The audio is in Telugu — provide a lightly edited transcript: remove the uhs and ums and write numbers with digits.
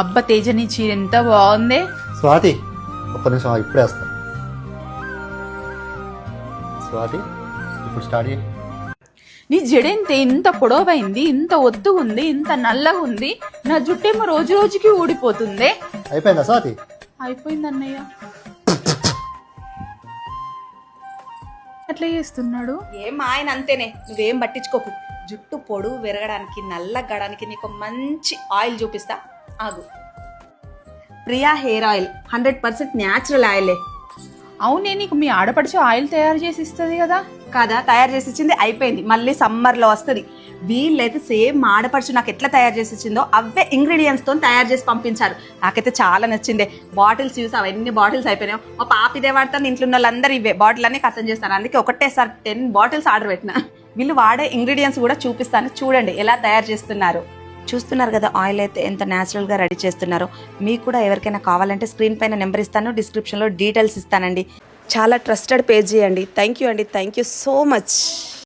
అబ్బా తేజ నీ చీర ఎంత బాగుంది. స్వాతి ఒక్క నిమిషం ఇప్పుడే వస్తా. స్వాతి ఇప్పుడు స్టార్ట్ చేయి. నీ జడెంత ఇంత పొడవైంది, ఇంత ఒత్తుగుంది, ఇంత నల్లగా ఉంది. నా జుట్టేమో రోజు రోజుకి ఊడిపోతుంది. అయిపోయిందా స్వాతి? అయిపోయింది అన్నయ్య. అట్లా చేస్తున్నాడు. ఏం ఆయన అంతేనే, నువ్వేం పట్టించుకోకు. జుట్టు పొడుగు విరగడానికి, నల్లగడానికి నీకు మంచి ఆయిల్ చూపిస్తా, ఆగు. ప్రియా హెయిర్ ఆయిల్ 100% న్యాచురల్ ఆయిలే. అవునే, నీకు మీ ఆడపడిచి ఆయిల్ తయారు చేసి ఇస్తుంది కదా. కాదా, తయారు చేసి ఇచ్చింది అయిపోయింది, మళ్ళీ సమ్మర్లో వస్తుంది. వీళ్ళైతే సేమ్ మా ఆడపడుచు నాకు ఎట్లా తయారు చేసి ఇచ్చిందో అవే ఇంగ్రీడియంట్స్తో తయారు చేసి పంపించారు. నాకైతే చాలా నచ్చింది. బాటిల్స్ చూసి అవన్నీ బాటిల్స్ అయిపోయినాయి. మా పాప ఇదే వాడతాను, ఇంట్లో ఉన్న వాళ్ళందరూ ఇవే బాటిల్ అన్నీ ఖతం చేస్తాను. అందుకే ఒకటేసారి 10 బాటిల్స్ ఆర్డర్ పెట్టిన. వీళ్ళు వాడే ఇంగ్రీడియంట్స్ కూడా చూపిస్తాను, చూడండి ఎలా తయారు చేస్తున్నారు. చూస్తున్నారు కదా ఆయిల్ అయితే ఎంత న్యాచురల్గా రెడీ చేస్తున్నారో. మీకు కూడా ఎవరికైనా కావాలంటే స్క్రీన్ పైన నెంబర్ ఇస్తాను, డిస్క్రిప్షన్లో డీటెయిల్స్ ఇస్తానండి. చాలా ట్రస్టెడ్ పేజీ అండి. థ్యాంక్ యూ అండి, థ్యాంక్ యూ సో మచ్.